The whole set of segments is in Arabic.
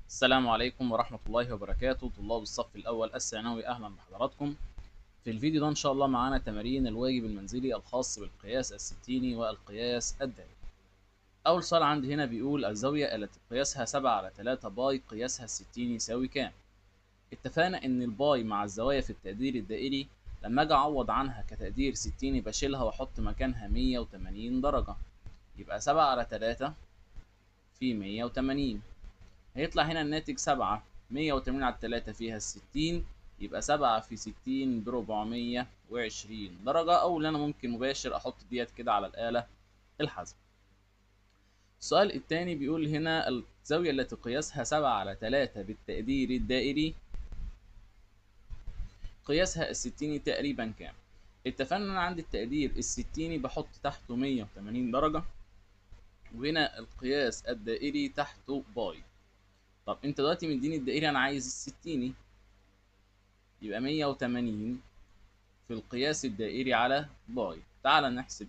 السلام عليكم ورحمة الله وبركاته. طلاب الصف الأول الثانوي، أهلا بحضراتكم. في الفيديو ده إن شاء الله معانا تمارين الواجب المنزلي الخاص بالقياس الستيني والقياس الدائري. أول سؤال عندي هنا بيقول الزاوية التي قياسها 7/3 باي قياسها الستيني يساوي كام؟ اتفقنا إن الباي مع الزوايا في التقدير الدائري لما أجي أعوض عنها كتقدير ستيني بشيلها وأحط مكانها 180 درجة، يبقى 7/3 في 180. هيطلع هنا الناتج 7. 180 على 3 فيها 60، يبقى 7 في 60 ب420 درجة، أو اللي أنا ممكن مباشر أحط ديت كده على الآلة الحاسبة. السؤال التاني بيقول هنا الزاوية التي قياسها 7/3 بالتقدير الدائري قياسها الستيني تقريبا كام؟ اتفقنا إن أنا عندي التقدير الستيني بحط تحته 180 درجة، وهنا القياس الدائري تحته باي. طب انت دلوقتي مديني الدائري انا عايز الستيني، يبقى 180 في القياس الدائري على باي. تعال نحسب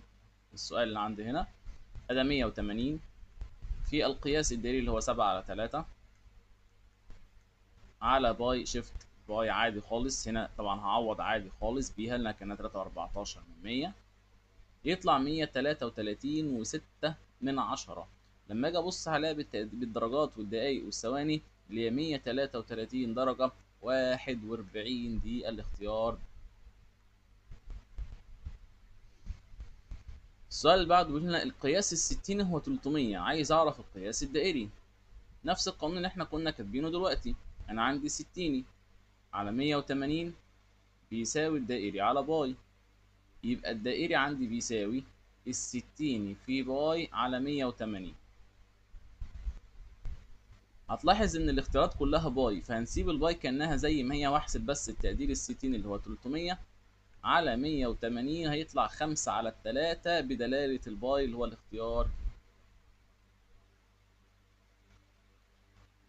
السؤال اللي عندي هنا. ادي 180 في القياس الدائري اللي هو 7/3 على باي. شيفت باي عادي خالص، هنا طبعا هعوض عادي خالص بيها لانها كانت 3.14 من 100، يطلع 133.6. لما اجي ابص هلاقي بالدرجات والدقايق والثواني اللي هي 133 درجة 41 دي الاختيار. السؤال اللي بعده بيقول لنا القياس الستيني هو 300، عايز اعرف القياس الدائري. نفس القانون اللي احنا كنا كاتبينه دلوقتي، انا عندي ستيني على 180 بيساوي الدائري على باي، يبقى الدائري عندي بيساوي الستيني في باي على 180. هتلاحظ ان الاختيارات كلها باي، فهنسيب الباي كانها زي ما هي واحسب بس التقدير الستيني اللي هو 300 على 180، هيطلع 5/3 بدلالة الباي اللي هو الاختيار.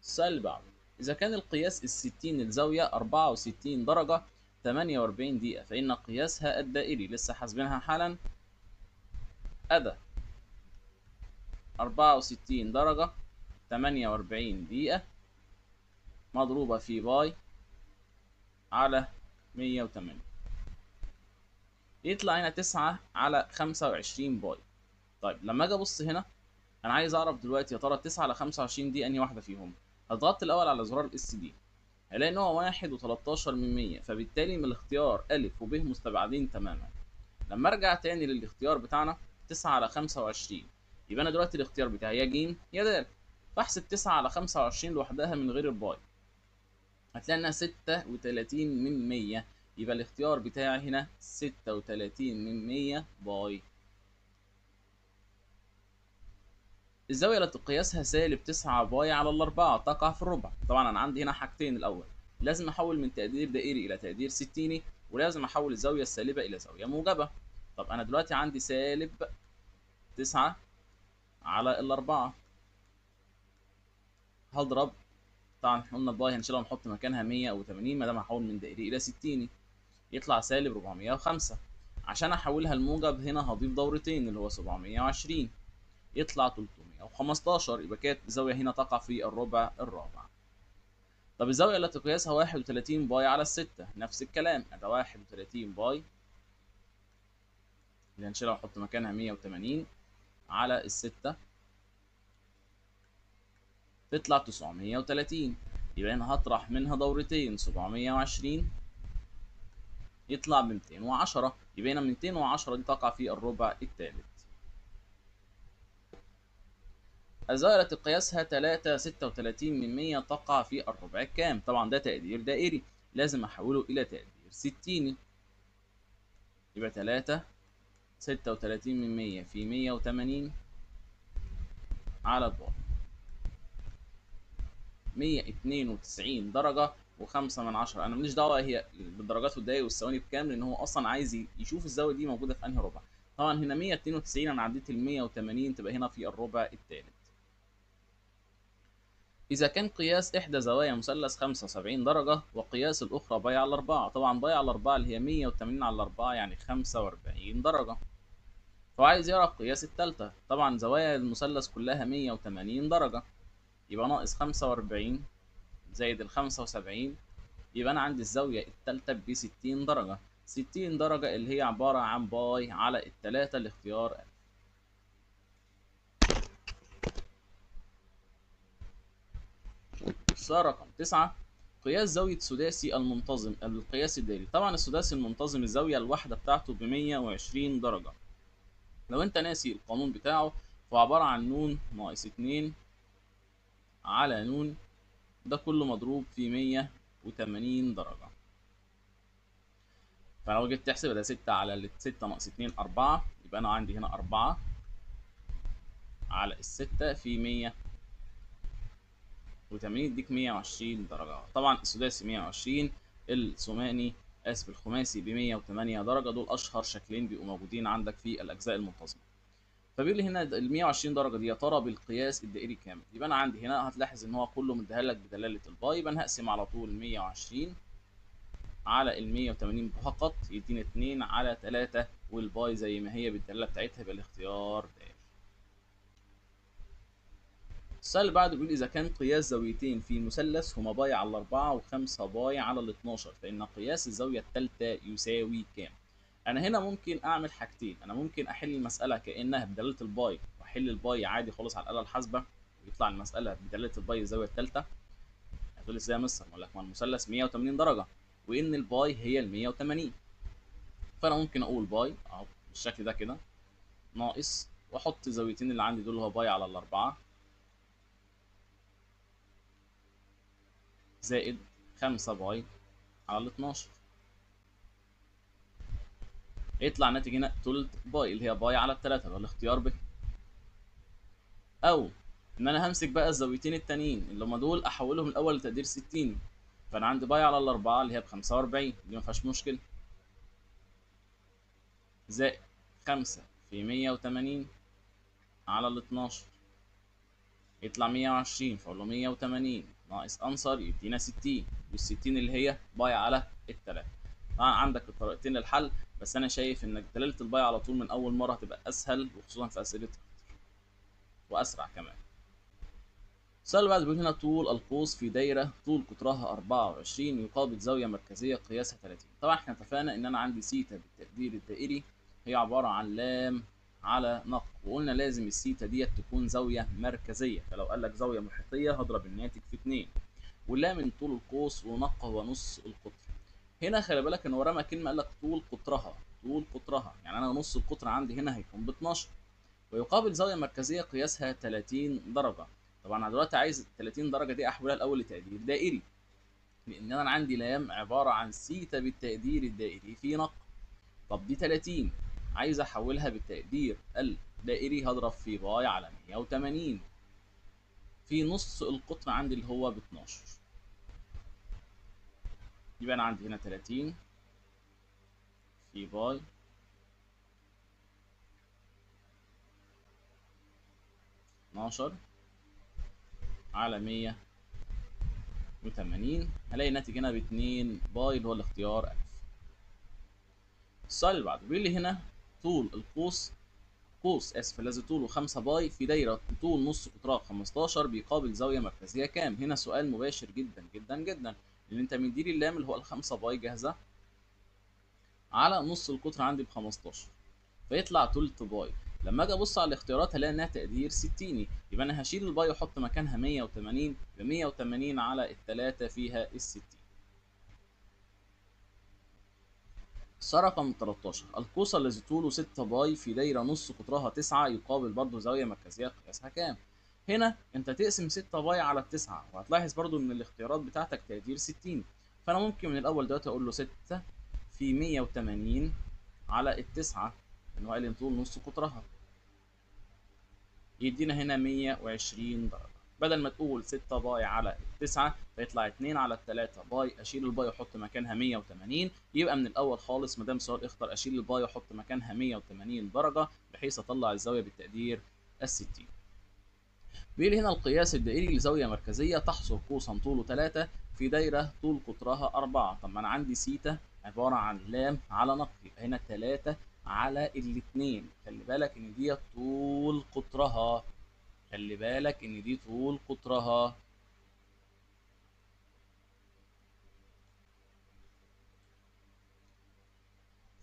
السؤال اللي بعده، إذا كان القياس الستيني الزاوية 64 درجة 48 دقيقة فإن قياسها الدائري لسه حاسبينها حالا. أدا 64 درجة 48 دقيقة مضروبة في باي على 180، يطلع هنا 9/25 باي. طيب لما أجي أبص هنا أنا عايز أعرف دلوقتي يا ترى 9/25 دي أنهي واحدة فيهم. هضغط الأول على زرار الاس دي، هلاقي ان هو 1 و13 من 100، فبالتالي من الاختيار أ وب مستبعدين تماما. لما ارجع تاني للاختيار بتاعنا 9/25، يبقى انا دلوقتي الاختيار بتاعي يا ج يا د، فاحسب 9/25 لوحدها من غير الباي، هتلاقي انها 36 من 100، يبقى الاختيار بتاعي هنا 36 من 100 باي. الزاوية التي قياسها -9 باي على الأربعة تقع في الربع. طبعا أنا عندي هنا حاجتين، الأول لازم أحول من تقدير دائري إلى تقدير ستيني، ولازم أحول الزاوية السالبة إلى زاوية موجبة. طب أنا دلوقتي عندي -9 على الأربعة، هضرب، طبعا احنا قلنا الباي هنشيلها ونحط مكانها 180 ما دام هحول من دائري إلى ستيني، يطلع -405. عشان أحولها الموجب هنا هضيف دورتين اللي هو 720، يطلع 315، يبقى كانت الزاوية هنا تقع في الربع الرابع. طب الزاوية التي قياسها 31 باي على 6، نفس الكلام، ادي 31 باي اللي هنشيلها ونحط مكانها 180 على الستة، تطلع 930، يبقى هنا هطرح منها دورتين 720 يطلع ب 210، يبقى هنا 210 دي تقع في الربع الثالث. الزاوية التي قياسها 3.36 من 100 تقع في الربع الكام؟ طبعا ده تقدير دائري، لازم احوله الى تقدير ستيني، يبقى 3.36 من 100 في 180 على الباي، 192 درجة و5 من 10. أنا ماليش دعوة هي بالدرجات والدقايق والثواني بكام، لأن هو أصلا عايز يشوف الزاوية دي موجودة في أنهي ربع. طبعا هنا 192 أنا عديت ال 180 تبقى هنا في الربع الثالث. إذا كان قياس إحدى زوايا مثلث 75 درجة وقياس الأخرى باي على 4، طبعا باي على 4 اللي هي 180 على 4 يعني 45 درجة، فعايز يعرف قياس التالتة. طبعا زوايا المثلث كلها 180 درجة، يبقى ناقص 45 زائد ال 75، يبقى أنا عندي الزاوية التالتة ب 60 درجة. 60 درجة اللي هي عبارة عن باي على التلاتة الاختيار أ. السؤال رقم 9، قياس زاوية سداسي المنتظم القياس الدائري. طبعا السداسي المنتظم الزاوية الواحدة بتاعته ب 120 درجة. لو أنت ناسي القانون بتاعه فهو عبارة عن ن ناقص 2 على ن، ده كله مضروب في 180 درجة. فلو جيت تحسب ده 6 على 6 ناقص 2 4، يبقى أنا عندي هنا 4 على الستة في 180 يديك 120 درجة. طبعا السداسي 120، الثماني الخماسي ب 108 درجة. دول أشهر شكلين بيبقوا موجودين عندك في الأجزاء المنتظمة. فبيقول لي هنا ال 120 درجة دي يا ترى بالقياس الدائري كام؟ يبقى أنا عندي هنا هتلاحظ إن هو كله مديها لك بدلالة الباي، يبقى أنا هقسم على طول 120 على ال 180 فقط يديني 2 على 3، والباي زي ما هي بالدلاله بتاعتها يبقى الاختيار د. السؤال اللي بعده بيقول إذا كان قياس زاويتين في مثلث هما باي على 4 و5 باي على 12، فإن قياس الزاوية الثالثة يساوي كام؟ أنا هنا ممكن أعمل حاجتين، أنا ممكن أحل المسألة كأنها بدلالة الباي وأحل الباي عادي خالص على الآلة الحاسبة ويطلع المسألة بدلالة الباي الزاوية الثالثة. هتقول ازاي يا مستر؟ أقول لك ما المثلث 180 درجة وإن الباي هي ال 180. فأنا ممكن أقول باي أهو بالشكل ده كده ناقص، وأحط الزاويتين اللي عندي دول هو باي على الأربعة زائد 5 باي على ال 12، يطلع الناتج هنا تلت باي اللي هي باي على التلاتة، اللي هو الاختيار ب. أو إن أنا همسك بقى الزاويتين التانيين اللي هما دول أحولهم الأول لتقدير 60، فأنا عندي باي على الأربعة اللي هي ب 45 دي مفيهاش مشكلة، زائد 5 في 180 على ال 12 يطلع 120، فأقول له 180 ناقص أنصر يدينا 60، وال 60 اللي هي باي على التلاتة. طبعا عندك الطريقتين للحل، بس انا شايف انك دلاله الباي على طول من اول مره هتبقى اسهل، وخصوصا في اسئله واسرع كمان. السؤال اللي بعده بيقول هنا طول القوس في دايره طول قطرها 24 يقابل زاويه مركزيه قياسها 30. طبعا احنا اتفقنا ان انا عندي سيتا بالتقدير الدائري هي عباره عن لام على نق، وقلنا لازم السيتا ديت تكون زاويه مركزيه، فلو قال لك زاويه محيطيه هضرب الناتج في 2، واللام من طول القوس ونق هو نص القطر. هنا خلي بالك ان هو رمى كلمه قال لك طول قطرها، طول قطرها يعني انا نص القطر عندي هنا هيكون ب 12، ويقابل زاويه مركزيه قياسها 30 درجه. طبعا انا دلوقتي عايز ال 30 درجه دي احولها الاول لتقدير دائري، لان انا عندي لام عباره عن سيتا بالتقدير الدائري في نق. طب دي 30 عايز احولها بالتقدير الدائري، هضرب في باي على 180 في نص القطر عندي اللي هو ب 12، يبقى انا عندي هنا 30 في باي 12 على 180، هلاقي الناتج هنا ب 2 باي اللي هو الاختيار ألف. السؤال اللي بعده بيقول لي هنا طول القوس الذي طوله 5 باي في دايره طول نص قطرها 15 بيقابل زاويه مركزيه كام؟ هنا سؤال مباشر جدا جدا جدا، لان انت مديلي اللام اللي هو ال 5 باي جاهزه على نص القطر عندي ب 15، فيطلع تلت باي. لما اجي ابص على الاختيارات هلاقي انها تقدير 60، يبقى انا هشيل الباي واحط مكانها 180 ب 180 على التلاتة فيها ال 60. السؤال رقم 13، القوس الذي طوله 6 باي في دايره نص قطرها 9 يقابل برضه زاويه مركزيه قياسها كام؟ هنا انت تقسم 6 باي على التسعة، وهتلاحظ برضه ان الاختيارات بتاعتك تقدير 60، فانا ممكن من الاول دلوقتي اقول له 6 في 180 على التسعة، ان هو قال لي طول نص قطرها يدينا هنا 120 درجة. بدل ما تقول 6 باي على 9 فيطلع 2 على 3 باي، اشيل الباي واحط مكانها 180، يبقى من الاول خالص ما دام سؤال اختر اشيل الباي واحط مكانها 180 درجة بحيث اطلع الزاوية بالتقدير ال 60. بيقول هنا القياس الدائري لزاوية مركزية تحصر قوسا طوله 3 في دايرة طول قطرها 4. طب ما انا عندي سيتا عبارة عن لام على نق، يبقى هنا 3 على الاتنين، خلي بالك ان دي طول قطرها، خلي بالك ان دي طول قطرها.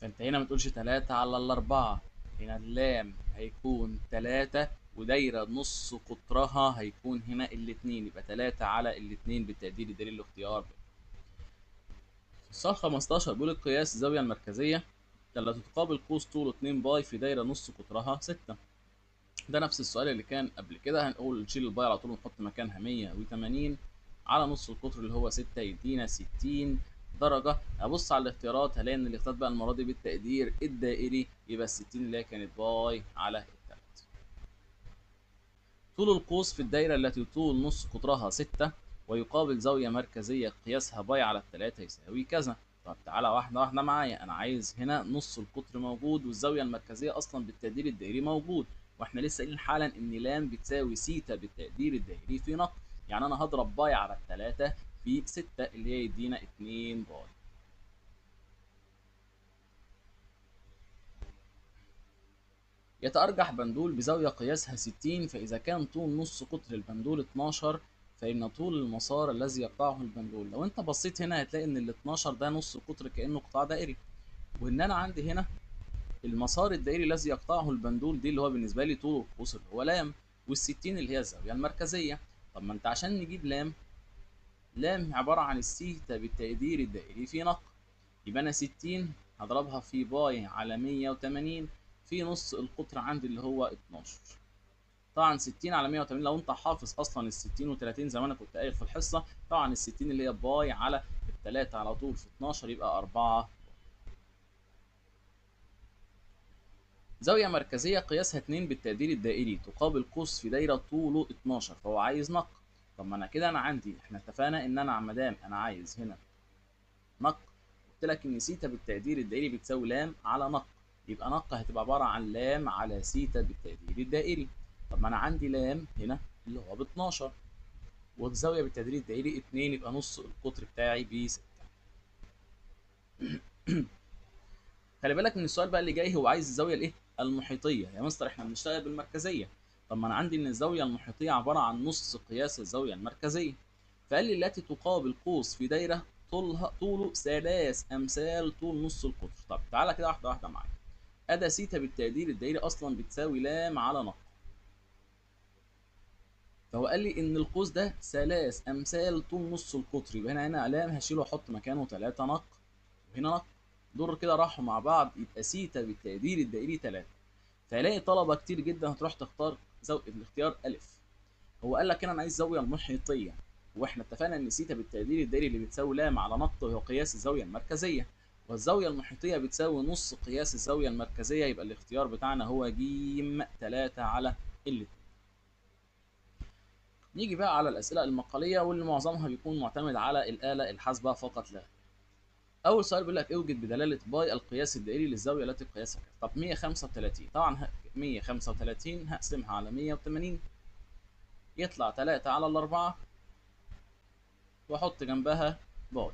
فانت هنا ما تقولش 3 على الأربعة، هنا اللام هيكون 3 ودايرة نص قطرها هيكون هنا الاتنين، يبقى 3 على الاتنين بالتقدير الدليل الاختيار. السؤال 15 بيقول القياس الزاوية المركزية التي تقابل قوس طوله 2 باي في دايرة نص قطرها 6. ده نفس السؤال اللي كان قبل كده، هنقول نشيل الباي على طول ونحط مكانها 180 على نص القطر اللي هو 6 يدينا 60 درجة. ابص على الاختيارات هلاقي ان الاختيارات بقى المرة دي بالتقدير الدائري، يبقى ال 60 اللي هي كانت باي على التلات. طول القوس في الدايرة التي طول نص قطرها 6 ويقابل زاوية مركزية قياسها باي على التلاتة يساوي كذا. طب تعالى واحدة واحدة معايا، أنا عايز هنا نص القطر موجود والزاوية المركزية أصلا بالتقدير الدائري موجود، واحنا لسه قايلين حالا إن لام بتساوي سيتا بالتقدير الدائري في نقط، يعني أنا هضرب باي على التلاتة في 6 اللي هي يدينا 2 باي. يتأرجح بندول بزاوية قياسها 60، فإذا كان طول نص قطر البندول 12 فإن طول المسار الذي يقطعه البندول. لو أنت بصيت هنا هتلاقي إن ال 12 ده نص القطر كأنه قطاع دائري، وإن أنا عندي هنا المسار الدائري الذي يقطعه البندول دي اللي هو بالنسبة لي طول القوس اللي هو لام، وال60 اللي هي الزاوية المركزية. طب ما أنت عشان نجيب لام، لام عبارة عن السيتا بالتقدير الدائري في نق، يبقى أنا 60 هضربها في باي على 180 في نص القطر عندي اللي هو 12. طبعا 60 على 180 لو انت حافظ اصلا ال 60 و30 زي ما انا كنت قايل في الحصه، طبعا ال 60 اللي هي باي على الثلاثه على طول في 12 يبقى 4. زاويه مركزيه قياسها 2 بالتقدير الدائري تقابل قوس في دايره طوله 12، فهو عايز نق. طب ما انا كده انا عندي، احنا اتفقنا ان انا مادام انا عايز هنا نق، قلت لك ان سيتا بالتقدير الدائري بتساوي لام على نق، يبقى نق هتبقى عباره عن لام على سيتا بالتقدير الدائري. طب ما انا عندي لام هنا اللي هو ب 12 والزاويه بالتقدير الدائري 2، يبقى نص القطر بتاعي ب 6. خلي بالك من السؤال بقى اللي جاي، هو عايز الزاويه الايه المحيطيه. يا مستر احنا بنشتغل بالمركزيه، طب ما انا عندي ان الزاويه المحيطيه عباره عن نص قياس الزاويه المركزيه، فقال لي التي تقابل قوس في دايره طوله 3 امثال طول نص القطر. طب تعالى كده واحده واحده معايا، ادا سيتا بالتقدير الدائري اصلا بتساوي لام على نق، فهو قال لي ان القوس ده 3 امثال طول نص القطر، يبقى هنا لام هشيله واحط مكانه 3 نق، وهنا نق، دول كده راحوا مع بعض يبقى سيتا بالتقدير الدائري 3. فهلاقي طلبه كتير جدا هتروح تختار الاختيار الف. هو قال لك هنا انا عايز الزاويه المحيطيه، واحنا اتفقنا ان سيتا بالتقدير الدائري اللي بتساوي لام على نق وهو قياس الزاويه المركزيه، والزاويه المحيطيه بتساوي نص قياس الزاويه المركزيه، يبقى الاختيار بتاعنا هو ج 3 على ال. نيجي بقى على الأسئلة المقالية واللي معظمها بيكون معتمد على الآلة الحاسبة فقط لا. أول سؤال بيقول لك اوجد بدلالة باي القياس الدائري للزاوية التي قياسها كذا. طب 135 طبعا 135 هقسمها على 180 يطلع 3 على الأربعة وأحط جنبها باي.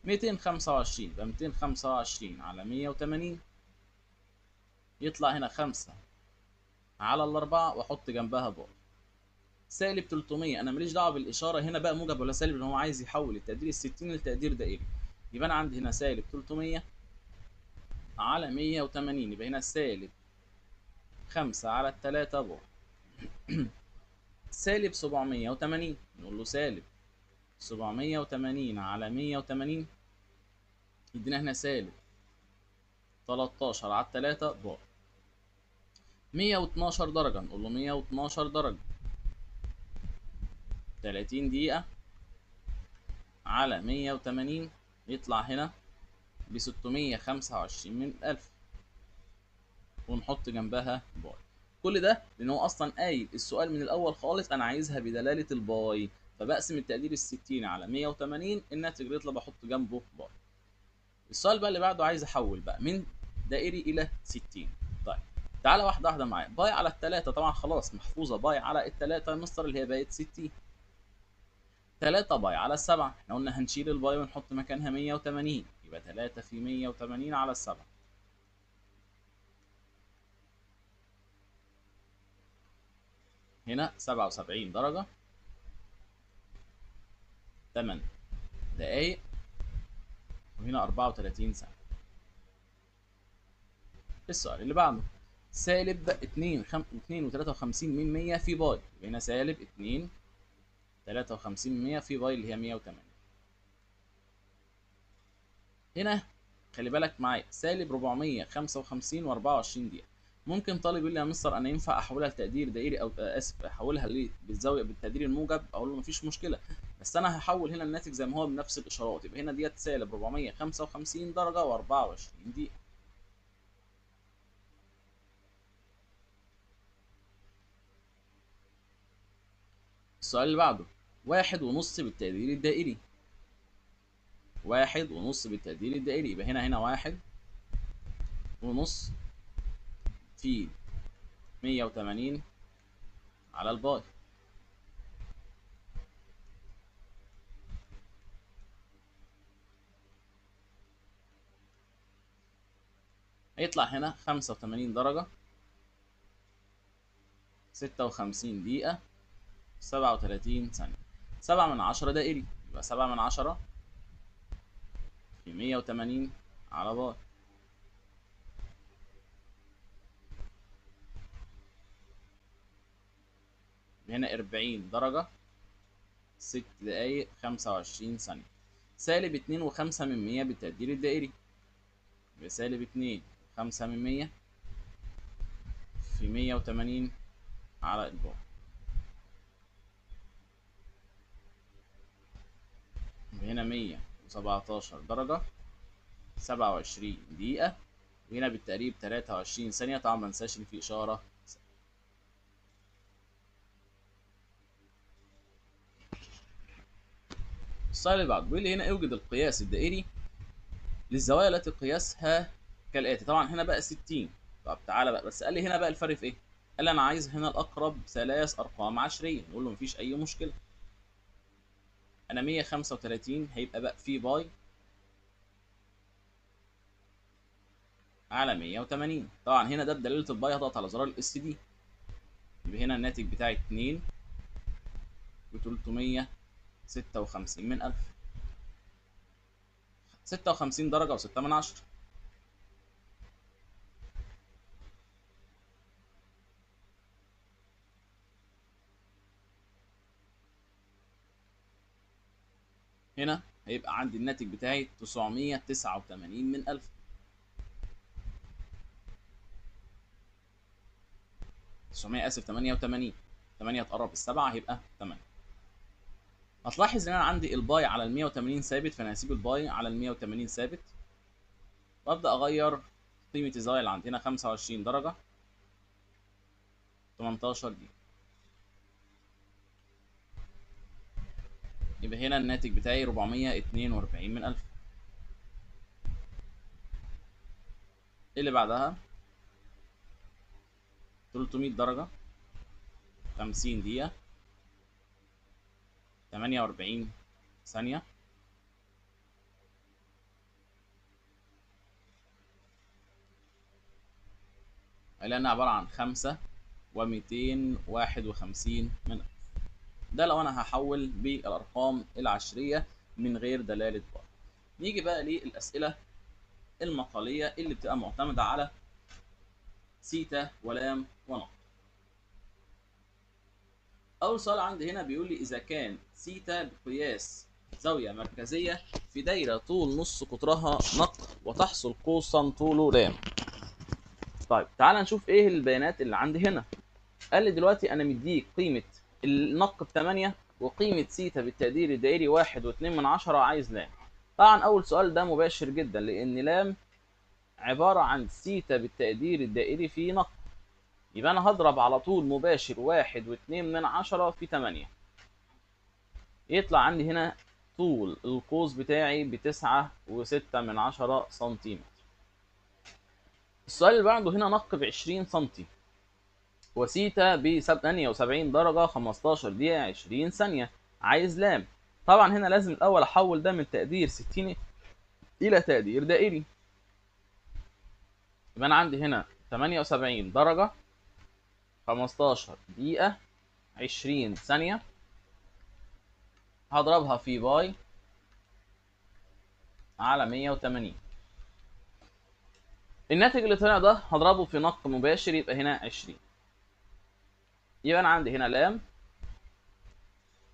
225 يبقى 225 على 180 يطلع هنا 5 على الأربعة وأحط جنبها باي. سالب 300 انا ماليش دعوه بالاشاره هنا بقى موجب ولا سالب، ان هو عايز يحول التقدير ال 60 لتقدير دائري، يبقى انا عندي هنا سالب 300 على 180 يبقى هنا سالب 5 على 3 بار. سالب 780 نقول له سالب 780 على 180 يدينا هنا سالب 13 على 3 بار. 112 درجه نقول له 112 درجه 30 دقيقه على 180 يطلع هنا ب 625 من 1000 ونحط جنبها باي. كل ده لان هو اصلا قايل السؤال من الاول خالص انا عايزها بدلاله الباي، فبقسم التقدير ال 60 على 180 الناتج اللي يطلع بحط جنبه باي. السؤال بقى اللي بعده عايز احول بقى من دائري الى 60. طيب تعالى واحده واحده معايا، باي على الثلاثه طبعا خلاص محفوظه، باي على الثلاثه يا مستر اللي هي بقت 60. 3 باي على 7 احنا قلنا هنشيل الباي ونحط مكانها 180 يبقى 3 في 180 على 7. هنا 77 درجة 8 دقايق وهنا 34 سنة. السؤال اللي بعده سالب 2.53 في باي، هنا سالب 2.53 في باي اللي هي 108. هنا خلي بالك معايا سالب 455 و24 دقيقة. ممكن طالب يقول لي يا مستر انا ينفع احولها لتقدير دائري او اسف احولها بالزاويه بالتقدير الموجب؟ اقول له مفيش مشكله، بس انا هحول هنا الناتج زي ما هو بنفس الاشارات، يبقى هنا ديت سالب 455 درجه و24 دقيقه. السؤال اللي بعده 1.5 بالتقدير الدائري. 1.5 بالتقدير الدائري، يبقى هنا 1.5 في 180 على الباي. هيطلع هنا 85 درجة 56 دقيقة 37 ثانية. 7/10 دائري، يبقى 7/10 في 180 على باي. هنا 40 درجة 6 دقايق 25 ثانية. سالب 2.5 بالتقدير الدائري، يبقى سالب 2.5 في 180 على الباي. هنا 117 درجة 27 دقيقة، وهنا بالتقريب 23 ثانية. طبعا ما ننساش ان في اشارة. السؤال اللي بعده بيقول لي هنا اوجد القياس الدائري للزوايا التي قياسها كالاتي. طبعا هنا بقى 60. طب تعالى بقى، بس قال لي هنا بقى الفرق في ايه؟ قال لي انا عايز هنا الاقرب 3 ارقام عشريه. نقول له مفيش اي مشكله. انا 135 هيبقى بقى في باي على 180. طبعا هنا ده بدلاله الباي، هضغط على زرار الاس دي، يبقى هنا الناتج بتاعي 2 و356 من 1000. 56 درجه و6 من 10. هنا هيبقى عندي الناتج بتاعي 989 من 1000. 900 اسف 88. 8 تقرب السبعه هيبقى 8. هتلاحظ ان انا عندي الباي على ال 180 ثابت، فانا هسيب الباي على ال 180 ثابت، وابدا اغير قيمه الزاويه اللي عندي. هنا 25 درجه 18 دي، يبقى هنا الناتج بتاعي 442 من 1000. اللي بعدها 300 درجه 50 دقيقه 48 ثانيه. لانها عباره عن 5 و251 من 1000. ده لو انا هحول بالارقام العشريه من غير دلاله باي. نيجي بقى للاسئله المقاليه اللي بتبقى معتمده على سيتا ولام ونقط. اول سؤال عندي هنا بيقول لي اذا كان سيتا بقياس زاويه مركزيه في دايره طول نص قطرها نق وتحصل قوسا طوله لام. طيب تعال نشوف ايه البيانات اللي عندي هنا. قال لي دلوقتي انا مديك قيمه النق ب8 وقيمه سيتا بالتقدير الدائري 1.2 عايز لام. طبعا اول سؤال ده مباشر جدا، لان لام عباره عن سيتا بالتقدير الدائري في نق، يبقى انا هضرب على طول مباشر 1.2 في 8، يطلع عندي هنا طول القوس بتاعي ب9.6 سنتيمتر. السؤال اللي بعده هنا نق ب20 سنتي وسيتا ب78 درجة 15 دقيقة 20 ثانية، عايز لام. طبعا هنا لازم الأول أحول ده من تقدير 60 إلى تقدير دائري. يبقى أنا عندي هنا 78 درجة 15 دقيقة 20 ثانية، هضربها في باي على 180. الناتج اللي طلع ده هضربه في نق مباشر، يبقى هنا 20. يبقى انا عندي هنا لام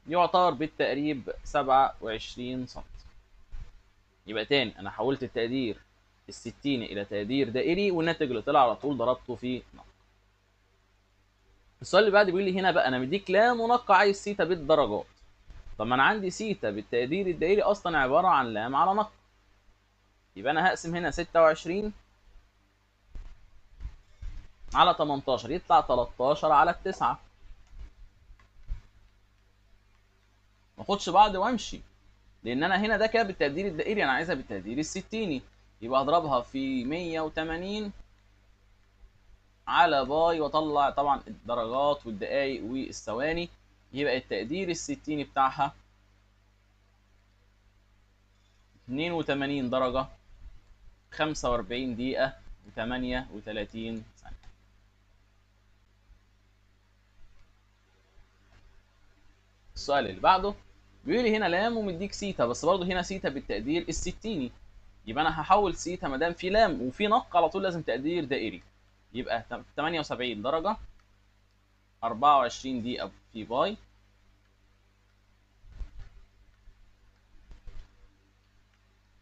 يعتبر بالتقريب 27 سم. يبقى تاني انا حولت التقدير الستيني الى تقدير دائري، والناتج اللي طلع على طول ضربته في نق. السؤال اللي بعد بيقول لي هنا بقى انا مديك لام ونق عايز سيتا بالدرجات. طب ما انا عندي سيتا بالتقدير الدائري اصلا عباره عن لام على نق. يبقى انا هقسم هنا 26 على 18 يطلع 13 على التسعة. ما اخدش بعض وامشي، لان انا هنا ده كده بالتقدير الدائري، انا عايزها بالتقدير الستيني. يبقى اضربها في 180 على باي واطلع طبعا الدرجات والدقائق والثواني. يبقى التقدير الستيني بتاعها 82 درجة 45 دقيقة و38 ثانية. السؤال اللي بعده بيقول لي هنا لام ومديك سيتا، بس برضه هنا سيتا بالتقدير الستيني. يبقى انا هحول سيتا ما دام في لام وفي نق على طول لازم تقدير دائري. يبقى 78 درجة 24 دقيقة في باي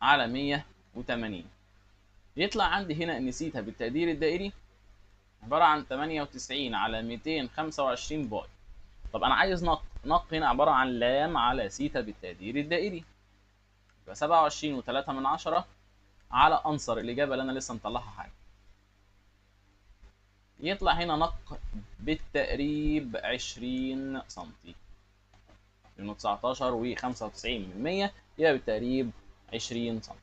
على 180. يطلع عندي هنا ان سيتا بالتقدير الدائري عبارة عن 98 على 225 باي. طب انا عايز نق هنا عبارة عن لام على سيتا بالتقدير الدائري. يبقى 27 و3 من 10 على انصر الاجابة اللي انا لسه مطلعها حاجة. يطلع هنا نق بالتقريب 20 سم، لانه 19 و95 من 100 يبقى بالتقريب 20 سم.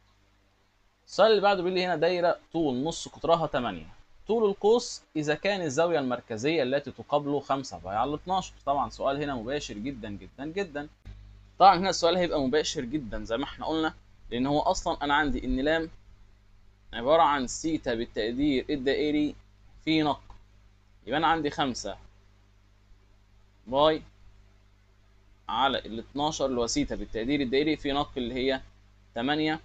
السؤال اللي بعده بيقول لي هنا دايره طول نص قطرها 8. طول القوس اذا كان الزاويه المركزيه التي تقابله 5 باي على 12. طبعا سؤال هنا مباشر جدا جدا جدا. طبعا هنا السؤال هيبقى مباشر جدا زي ما احنا قلنا، لان هو اصلا انا عندي ان لام عباره عن سيتا بالتقدير الدائري في نق. يبقى انا عندي 5 باي على ال 12 اللي هو سيتا بالتقدير الدائري في نق اللي هي 8.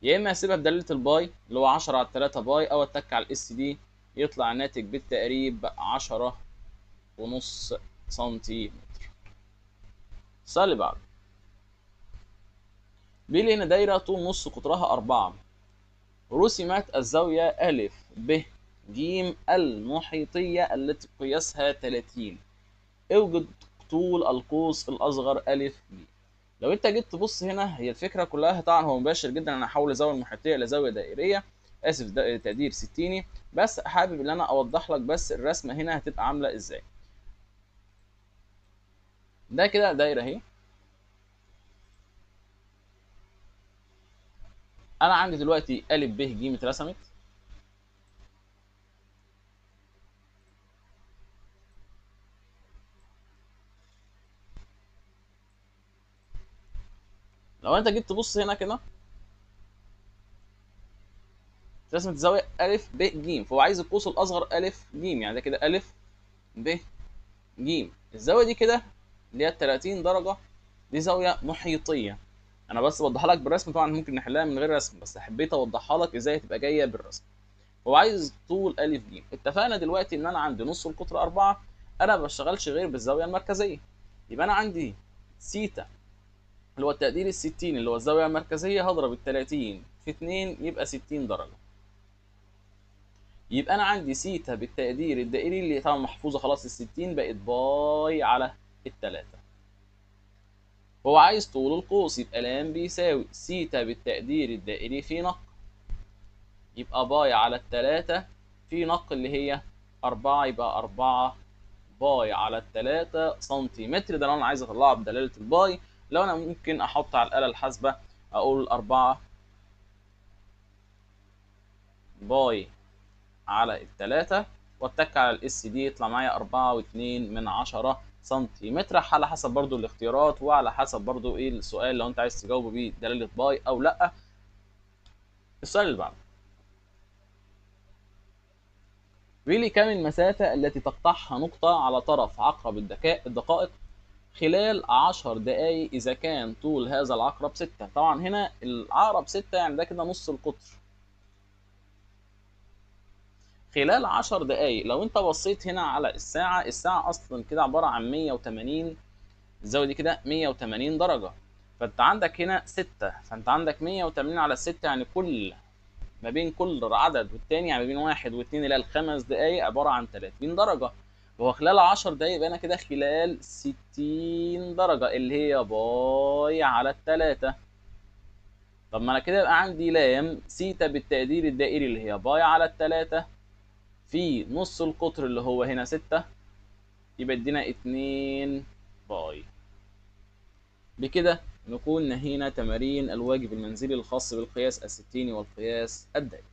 يا اما اسيبها بدلاله الباي اللي هو 10 على 3 باي، او اتك على الاس دي يطلع الناتج بالتقريب 10 ونص سنتيمتر. السؤال اللي بعده بيقول لي هنا دايره طول نص قطرها 4. رسمت الزاويه أ ب ج المحيطيه التي قياسها 30. اوجد طول القوس الاصغر أ ب. لو انت جيت تبص هنا هي الفكره كلها طبعا هو مباشر جدا، انا هحول الزاويه المحيطيه لزاويه دائريه، اسف تقدير ستيني، بس حابب ان انا اوضح لك بس الرسمه هنا هتبقى عامله ازاي. ده كده دايره اهي، انا عندي دلوقتي ا ب ج اترسمت. لو انت جيت تبص هنا كده رسمه الزاويه ا ب ج، فهو عايز القوس الاصغر ا ج، يعني ده كده ا ب ج. الزاويه دي كده اللي هي 30 درجه دي زاويه محيطيه. انا بس بوضحها لك بالرسم، طبعا ممكن نحلها من غير رسم بس حبيت اوضحها لك ازاي تبقى جايه بالرسم. هو عايز طول أ ج. اتفقنا دلوقتي ان انا عندي نص القطر 4، انا ما بشتغلش غير بالزاويه المركزيه. يبقى انا عندي سيتا اللي هو التقدير الستين اللي هو الزاويه المركزيه، هضرب ال 30 في 2 يبقى 60 درجه. يبقى انا عندي سيتا بالتقدير الدائري اللي طبعا محفوظه خلاص ال 60 بقت باي على الثلاثه. هو عايز طول القوس، يبقى لام بيساوي سيتا بالتقدير الدائري في نق، يبقى باي على التلاتة في نق اللي هي 4، يبقى 4 باي على التلاتة سنتيمتر. ده لو انا عايز اطلعها بدلالة الباي. لو انا ممكن احط على الآلة الحاسبة اقول 4 باي على التلاتة واتك على الاس دي يطلع معايا 4.2 سنتيمتر، على حسب برضو الاختيارات وعلى حسب برضو ايه السؤال لو انت عايز تجاوبه بيه دلالة باي او لا. السؤال اللي بعده بيقول لي كم المسافة التي تقطعها نقطة على طرف عقرب الدقائق خلال 10 دقايق إذا كان طول هذا العقرب 6. طبعا هنا العقرب 6 يعني ده كده نص القطر. خلال 10 دقايق. لو انت بصيت هنا على الساعة اصلا كده عبارة عن 180، الزاوية دي كده 180 درجة، فانت عندك هنا 6، فانت عندك 180 على 6 يعني ما بين كل عدد والتاني، يعني ما بين 1 و2 اللي هي الخمس دقايق عبارة عن 30 درجة. وهو خلال 10 دقايق يبقى انا كده خلال 60 درجة اللي هي باي على ال3. طب ما انا كده يبقى عندي لام سيتا بالتقدير الدائري اللي هي باي على ال3 في نص القطر اللي هو هنا 6، يبقى ادينا 2 باي. بكده نكون نهينا تمارين الواجب المنزلي الخاص بالقياس الستيني والقياس الدائري.